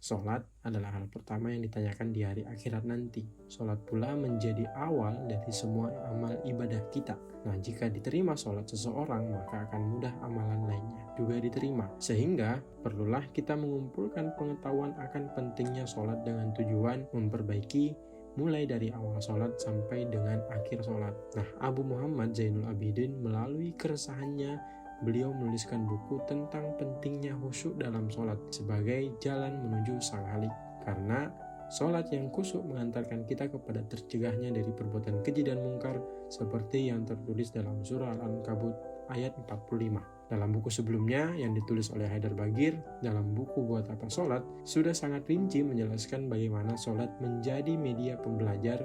Sholat adalah hal pertama yang ditanyakan di hari akhirat nanti. Sholat pula menjadi awal dari semua amal ibadah kita. Nah, jika diterima sholat seseorang, maka akan mudah amalan lainnya juga diterima. Sehingga perlulah kita mengumpulkan pengetahuan akan pentingnya sholat dengan tujuan memperbaiki mulai dari awal sholat sampai dengan akhir sholat. Nah, Abu Muhammad Zainul Abidin melalui keresahannya, beliau menuliskan buku tentang pentingnya khusyuk dalam sholat sebagai jalan menuju sang halik. Karena sholat yang khusyuk mengantarkan kita kepada tercegahnya dari perbuatan keji dan mungkar seperti yang tertulis dalam surah Al-Ankabut ayat 45. Dalam buku sebelumnya yang ditulis oleh Haidar Bagir dalam buku Buat Apa Sholat sudah sangat rinci menjelaskan bagaimana sholat menjadi media pembelajar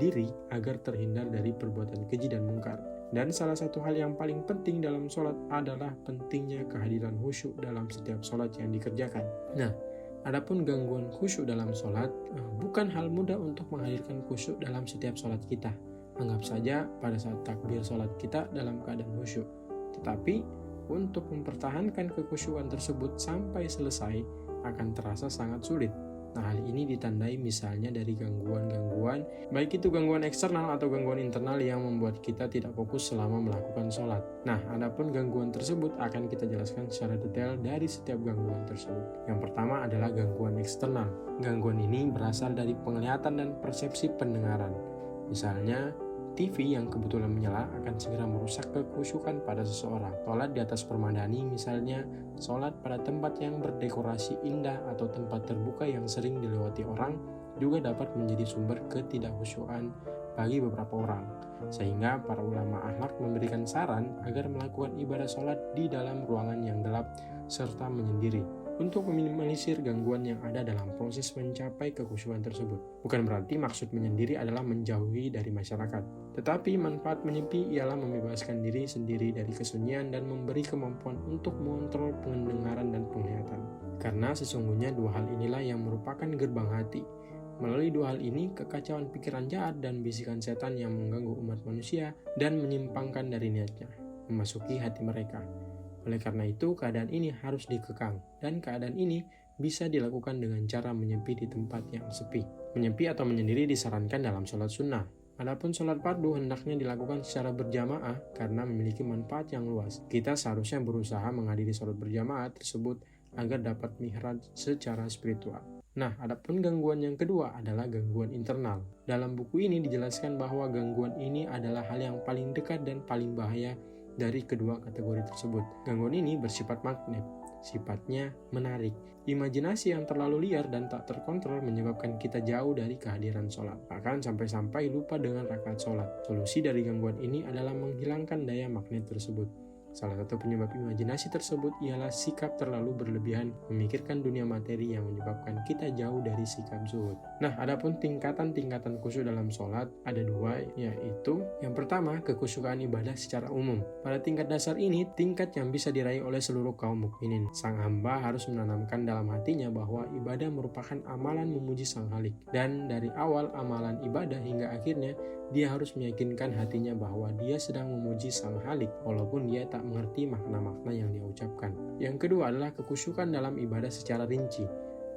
diri agar terhindar dari perbuatan keji dan mungkar. Dan salah satu hal yang paling penting dalam sholat adalah pentingnya kehadiran khusyuk dalam setiap sholat yang dikerjakan. Nah, adapun gangguan khusyuk dalam sholat, bukan hal mudah untuk menghadirkan khusyuk dalam setiap sholat kita. Anggap saja pada saat takbir sholat kita dalam keadaan khusyuk. Tetapi, untuk mempertahankan kekhusyukan tersebut sampai selesai akan terasa sangat sulit. Nah, hal ini ditandai misalnya dari gangguan-gangguan, baik itu gangguan eksternal atau gangguan internal yang membuat kita tidak fokus selama melakukan sholat. Nah, adapun gangguan tersebut akan kita jelaskan secara detail dari setiap gangguan tersebut. Yang pertama adalah gangguan eksternal. Gangguan ini berasal dari penglihatan dan persepsi pendengaran. Misalnya, TV yang kebetulan menyala akan segera merusak kekhusyukan pada seseorang. Sholat di atas permadani misalnya, sholat pada tempat yang berdekorasi indah atau tempat terbuka yang sering dilewati orang juga dapat menjadi sumber ketidakkhusyukan bagi beberapa orang. Sehingga para ulama akhlak memberikan saran agar melakukan ibadah sholat di dalam ruangan yang gelap serta menyendiri untuk meminimalisir gangguan yang ada dalam proses mencapai kekhusyukan tersebut. Bukan berarti maksud menyendiri adalah menjauhi dari masyarakat. Tetapi manfaat menyepi ialah membebaskan diri sendiri dari kesunyian dan memberi kemampuan untuk mengontrol pendengaran dan penglihatan. Karena sesungguhnya dua hal inilah yang merupakan gerbang hati. Melalui dua hal ini, kekacauan pikiran jahat dan bisikan setan yang mengganggu umat manusia dan menyimpangkan dari niatnya memasuki hati mereka. Oleh karena itu, keadaan ini harus dikekang, dan keadaan ini bisa dilakukan dengan cara menyepi di tempat yang sepi. Menyepi atau menyendiri disarankan dalam sholat sunnah. Adapun sholat fardu hendaknya dilakukan secara berjamaah karena memiliki manfaat yang luas. Kita seharusnya berusaha menghadiri sholat berjamaah tersebut agar dapat mihraj secara spiritual. Nah, adapun gangguan yang kedua adalah gangguan internal. Dalam buku ini dijelaskan bahwa gangguan ini adalah hal yang paling dekat dan paling bahaya dari kedua kategori tersebut. Gangguan ini bersifat magnet, sifatnya menarik. Imajinasi yang terlalu liar dan tak terkontrol menyebabkan kita jauh dari kehadiran sholat, bahkan sampai-sampai lupa dengan rakaat sholat. Solusi dari gangguan ini adalah menghilangkan daya magnet tersebut. Salah satu penyebab imajinasi tersebut ialah sikap terlalu berlebihan memikirkan dunia materi yang menyebabkan kita jauh dari sikap zuhud. Nah, adapun tingkatan-tingkatan khusyuk dalam sholat ada dua, yaitu yang pertama, kekhusyukan ibadah secara umum. Pada tingkat dasar ini, tingkat yang bisa diraih oleh seluruh kaum mukminin. Sang hamba harus menanamkan dalam hatinya bahwa ibadah merupakan amalan memuji Sang Halik. Dan dari awal amalan ibadah hingga akhirnya, dia harus meyakinkan hatinya bahwa dia sedang memuji Sang Halik, walaupun dia tak mengerti makna-makna yang dia ucapkan. Yang kedua adalah kekhusyukan dalam ibadah secara rinci.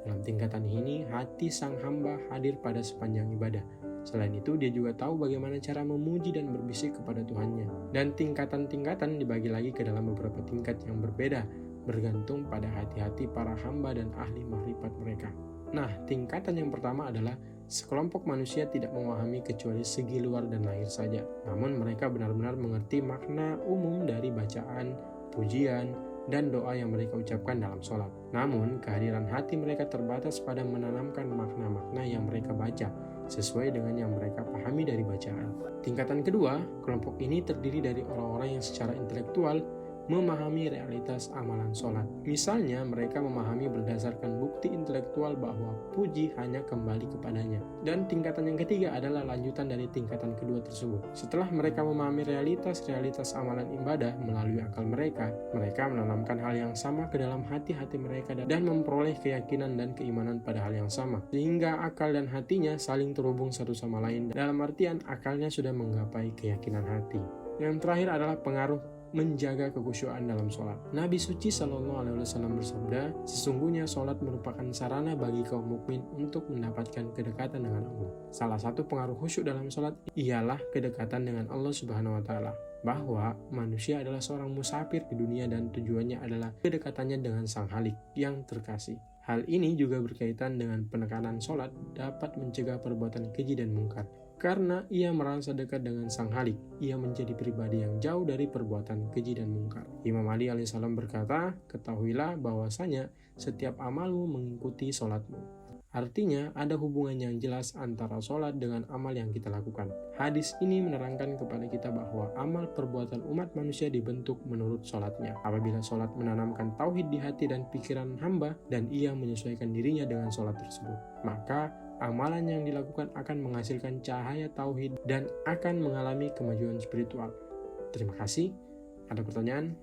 Dalam tingkatan ini, hati sang hamba hadir pada sepanjang ibadah. Selain itu, dia juga tahu bagaimana cara memuji dan berbisik kepada Tuhannya. Dan tingkatan-tingkatan dibagi lagi ke dalam beberapa tingkat yang berbeda, bergantung pada hati-hati para hamba dan ahli makrifat mereka. Nah, tingkatan yang pertama adalah sekelompok manusia tidak memahami kecuali segi luar dan lahir saja. Namun mereka benar-benar mengerti makna umum dari bacaan, pujian, dan doa yang mereka ucapkan dalam sholat. Namun kehadiran hati mereka terbatas pada menanamkan makna-makna yang mereka baca sesuai dengan yang mereka pahami dari bacaan. Tingkatan kedua, kelompok ini terdiri dari orang-orang yang secara intelektual memahami realitas amalan sholat. Misalnya, mereka memahami berdasarkan bukti intelektual bahwa puji hanya kembali kepadanya. Dan tingkatan yang ketiga adalah lanjutan dari tingkatan kedua tersebut. Setelah mereka memahami realitas amalan ibadah melalui akal mereka menanamkan hal yang sama ke dalam hati-hati mereka dan memperoleh keyakinan dan keimanan pada hal yang sama. Sehingga akal dan hatinya saling terhubung satu sama lain. Dalam artian, akalnya sudah menggapai keyakinan hati. Yang terakhir adalah pengaruh menjaga kekhusyuan dalam sholat. Nabi suci Shallallahu Alaihi Wasallam bersabda, sesungguhnya sholat merupakan sarana bagi kaum mukmin untuk mendapatkan kedekatan dengan Allah. Salah satu pengaruh khusyuk dalam sholat ialah kedekatan dengan Allah Subhanahu Wa Taala. Bahwa manusia adalah seorang musafir di dunia dan tujuannya adalah kedekatannya dengan Sang Khalik yang terkasih. Hal ini juga berkaitan dengan penekanan sholat dapat mencegah perbuatan keji dan mungkar. Karena ia merasa dekat dengan Sang Khalik, ia menjadi pribadi yang jauh dari perbuatan keji dan mungkar. Imam Ali alaihissalam berkata, ketahuilah bahwasanya setiap amalmu mengikuti sholatmu. Artinya, ada hubungan yang jelas antara sholat dengan amal yang kita lakukan. Hadis ini menerangkan kepada kita bahwa amal perbuatan umat manusia dibentuk menurut sholatnya. Apabila sholat menanamkan tauhid di hati dan pikiran hamba, dan ia menyesuaikan dirinya dengan sholat tersebut, maka amalan yang dilakukan akan menghasilkan cahaya tauhid dan akan mengalami kemajuan spiritual. Terima kasih. Ada pertanyaan?